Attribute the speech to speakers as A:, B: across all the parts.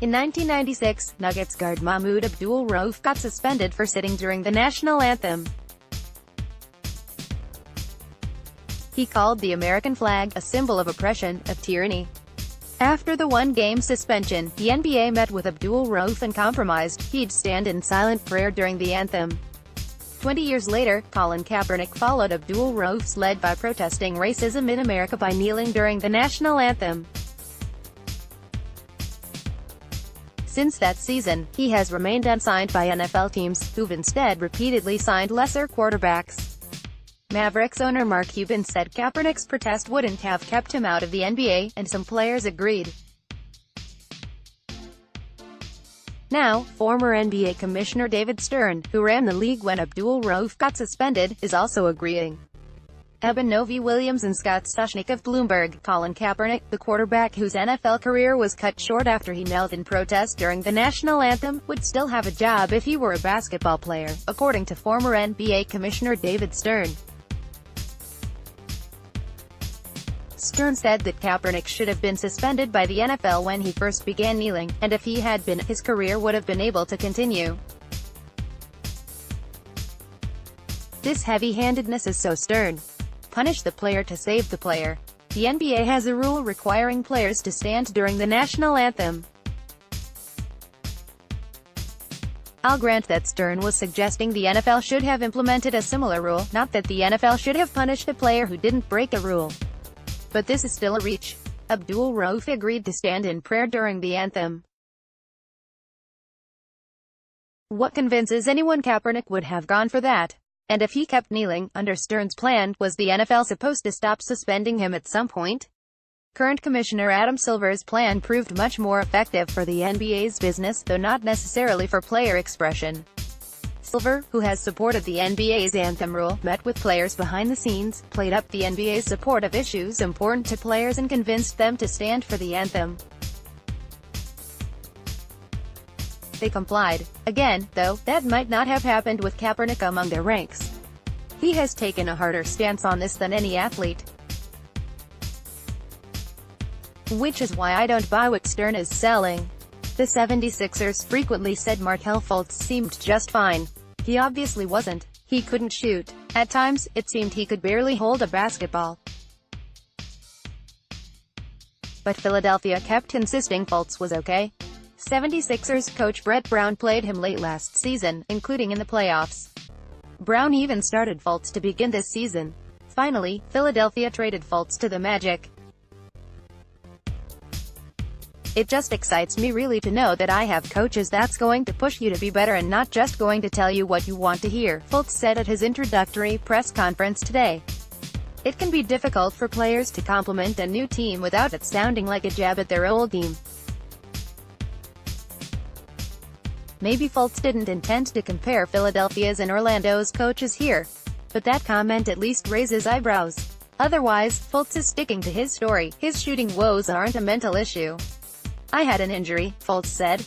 A: In 1996, Nuggets guard Mahmoud Abdul-Rauf got suspended for sitting during the national anthem. He called the American flag a symbol of oppression, of tyranny. After the one-game suspension, the NBA met with Abdul-Rauf and compromised he'd stand in silent prayer during the anthem. 20 years later, Colin Kaepernick followed Abdul-Rauf's lead by protesting racism in America by kneeling during the national anthem. Since that season, he has remained unsigned by NFL teams, who've instead repeatedly signed lesser quarterbacks. Mavericks owner Mark Cuban said Kaepernick's protest wouldn't have kept him out of the NBA, and some players agreed. Now, former NBA Commissioner David Stern, who ran the league when Abdul-Rauf got suspended, is also agreeing. Eben Novy-Williams and Scott Stushnick of Bloomberg. Colin Kaepernick, the quarterback whose NFL career was cut short after he knelt in protest during the national anthem, would still have a job if he were a basketball player, according to former NBA Commissioner David Stern. Stern said that Kaepernick should have been suspended by the NFL when he first began kneeling, and if he had been, his career would have been able to continue. This heavy-handedness is so Stern. Punish the player to save the player. The NBA has a rule requiring players to stand during the national anthem. I'll grant that Stern was suggesting the NFL should have implemented a similar rule, not that the NFL should have punished a player who didn't break a rule. But this is still a reach. Abdul-Rauf agreed to stand in prayer during the anthem. What convinces anyone Kaepernick would have gone for that? And if he kept kneeling, under Stern's plan, was the NFL supposed to stop suspending him at some point? Current Commissioner Adam Silver's plan proved much more effective for the NBA's business, though not necessarily for player expression. Silver, who has supported the NBA's anthem rule, met with players behind the scenes, played up the NBA's support of issues important to players and convinced them to stand for the anthem. They complied. Again, though, that might not have happened with Kaepernick among their ranks. He has taken a harder stance on this than any athlete. Which is why I don't buy what Stern is selling. The 76ers frequently said Markelle Fultz seemed just fine. He obviously wasn't. He couldn't shoot. At times, it seemed he could barely hold a basketball. But Philadelphia kept insisting Fultz was okay. 76ers coach Brett Brown played him late last season, including in the playoffs. Brown even started Fultz to begin this season. Finally, Philadelphia traded Fultz to the Magic. It just excites me really to know that I have coaches that's going to push you to be better and not just going to tell you what you want to hear, Fultz said at his introductory press conference today. It can be difficult for players to compliment a new team without it sounding like a jab at their old team. Maybe Fultz didn't intend to compare Philadelphia's and Orlando's coaches here, but that comment at least raises eyebrows. Otherwise, Fultz is sticking to his story. His shooting woes aren't a mental issue. I had an injury, Fultz said.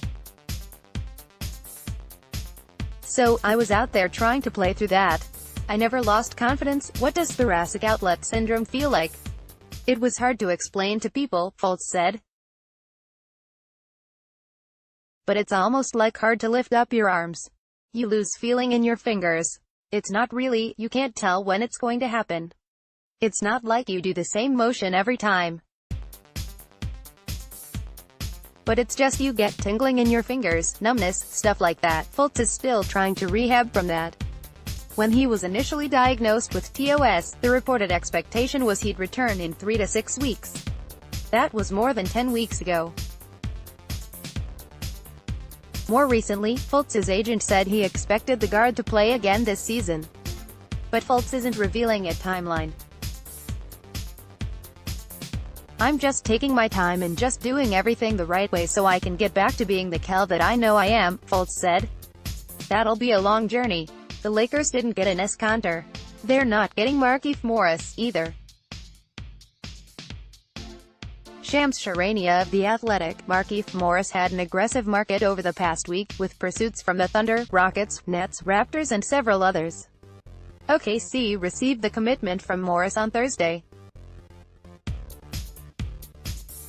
A: So, I was out there trying to play through that. I never lost confidence. What does thoracic outlet syndrome feel like? It was hard to explain to people, Fultz said. But it's almost like hard to lift up your arms. You lose feeling in your fingers. It's not really, you can't tell when it's going to happen. It's not like you do the same motion every time. But it's just you get tingling in your fingers, numbness, stuff like that. Fultz is still trying to rehab from that. When he was initially diagnosed with TOS, the reported expectation was he'd return in 3 to 6 weeks. That was more than 10 weeks ago. More recently, Fultz's agent said he expected the guard to play again this season. But Fultz isn't revealing a timeline. I'm just taking my time and just doing everything the right way so I can get back to being the Kel that I know I am, Fultz said. That'll be a long journey. The Lakers didn't get an S-Conter. They're not getting Markieff Morris, either. Shams Charania of The Athletic. Markieff Morris had an aggressive market over the past week, with pursuits from the Thunder, Rockets, Nets, Raptors and several others. OKC received the commitment from Morris on Thursday.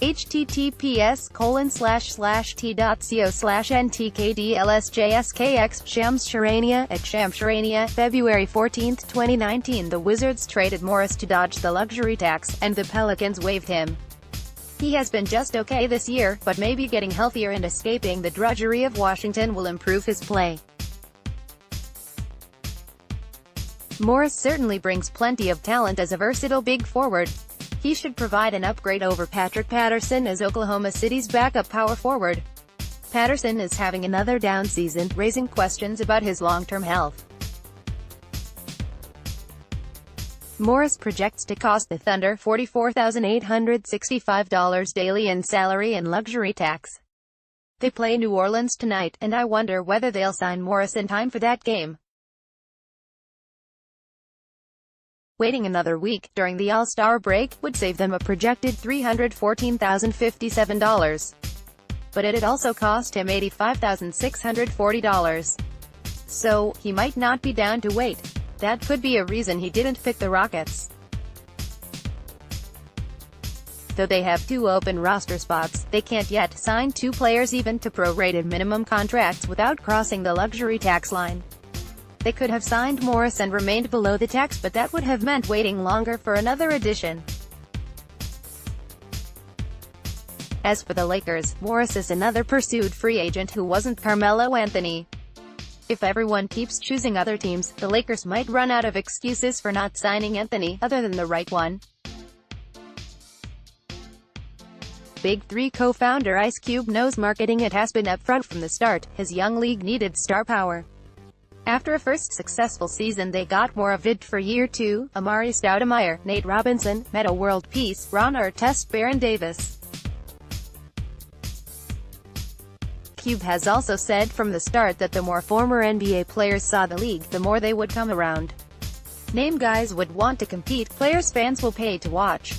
A: https://t.co/ntkdlsjskx Shams Charania at Shams Charania, February 14, 2019. The Wizards traded Morris to dodge the luxury tax, and the Pelicans waived him. He has been just okay this year, but maybe getting healthier and escaping the drudgery of Washington will improve his play. Morris certainly brings plenty of talent as a versatile big forward. He should provide an upgrade over Patrick Patterson as Oklahoma City's backup power forward. Patterson is having another down season, raising questions about his long-term health. Morris projects to cost the Thunder $44,865 daily in salary and luxury tax. They play New Orleans tonight, and I wonder whether they'll sign Morris in time for that game. Waiting another week, during the All-Star break, would save them a projected $314,057. But it'd also cost him $85,640. So, he might not be down to wait. That could be a reason he didn't pick the Rockets. Though they have 2 open roster spots, they can't yet sign 2 players even to prorated minimum contracts without crossing the luxury tax line. They could have signed Morris and remained below the tax, but that would have meant waiting longer for another addition. As for the Lakers, Morris is another pursued free agent who wasn't Carmelo Anthony. If everyone keeps choosing other teams, the Lakers might run out of excuses for not signing Anthony, other than the right one. Big Three co-founder Ice Cube knows marketing it has been upfront from the start. His young league needed star power. After a first successful season, they got more of it for year 2. Amari Stoudemire, Nate Robinson, Metta World Peace, Ron Artest, Baron Davis. Cube has also said from the start that the more former NBA players saw the league, the more they would come around. Name guys would want to compete, players fans will pay to watch.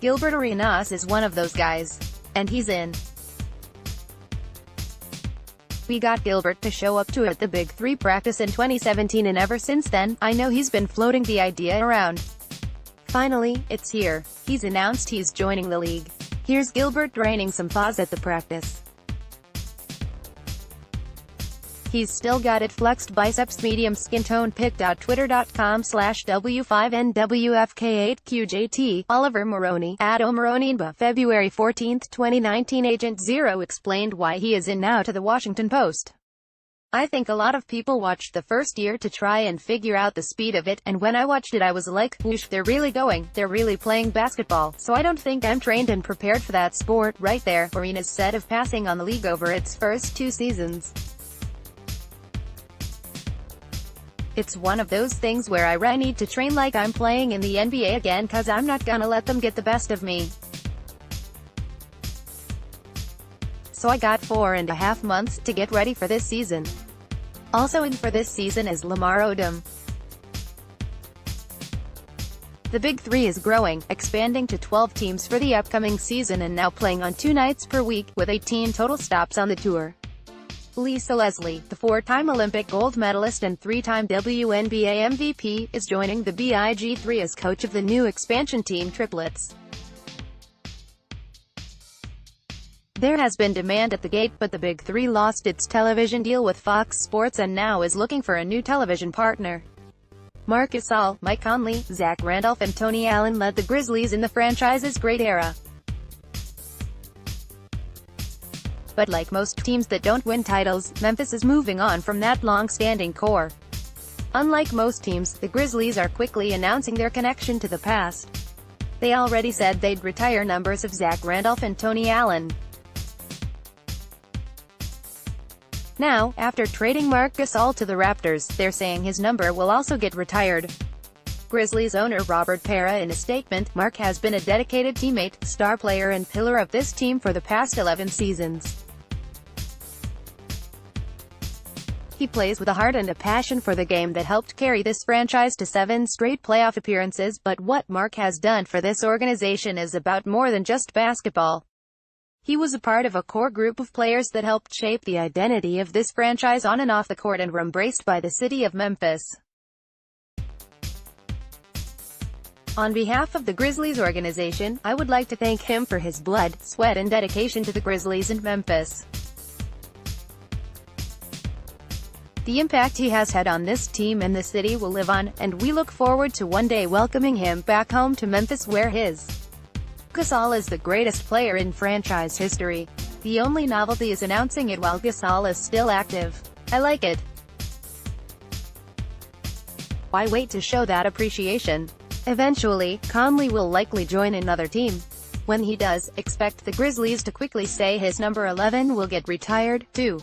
A: Gilbert Arenas is one of those guys. And he's in. We got Gilbert to show up to at the Big Three practice in 2017, and ever since then, I know he's been floating the idea around. Finally, it's here. He's announced he's joining the league. Here's Gilbert draining some pause at the practice. He's still got it flexed biceps, medium skin tone, picked out. Twitter.com/W5NWFK8QJT. Oliver Maroney, Ado Maroneyba, February 14, 2019. Agent Zero explained why he is in now to the Washington Post. I think a lot of people watched the first year to try and figure out the speed of it, and when I watched it I was like, whoosh, they're really going, they're really playing basketball, so I don't think I'm trained and prepared for that sport. Right there, Arenas said of passing on the league over its first 2 seasons. It's one of those things where I need to train like I'm playing in the NBA again, cause I'm not gonna let them get the best of me. So I got 4.5 months to get ready for this season. Also in for this season is Lamar Odom. The Big Three is growing, expanding to 12 teams for the upcoming season and now playing on 2 nights per week, with 18 total stops on the tour. Lisa Leslie, the 4-time Olympic gold medalist and 3-time WNBA MVP, is joining the Big Three as coach of the new expansion team Triplets. There has been demand at the gate, but the Big Three lost its television deal with Fox Sports and now is looking for a new television partner. Marc Gasol, Mike Conley, Zach Randolph and Tony Allen led the Grizzlies in the franchise's great era. But like most teams that don't win titles, Memphis is moving on from that long-standing core. Unlike most teams, the Grizzlies are quickly announcing their connection to the past. They already said they'd retire numbers of Zach Randolph and Tony Allen. Now, after trading Marc Gasol to the Raptors, they're saying his number will also get retired. Grizzlies owner Robert Pera in a statement, Marc has been a dedicated teammate, star player and pillar of this team for the past 11 seasons. He plays with a heart and a passion for the game that helped carry this franchise to 7 straight playoff appearances, but what Marc has done for this organization is about more than just basketball. He was a part of a core group of players that helped shape the identity of this franchise on and off the court and were embraced by the city of Memphis. On behalf of the Grizzlies organization, I would like to thank him for his blood, sweat and dedication to the Grizzlies and Memphis. The impact he has had on this team and the city will live on, and we look forward to one day welcoming him back home to Memphis where his Gasol is the greatest player in franchise history. The only novelty is announcing it while Gasol is still active. I like it. Why wait to show that appreciation? Eventually, Conley will likely join another team. When he does, expect the Grizzlies to quickly say his number 11 will get retired, too.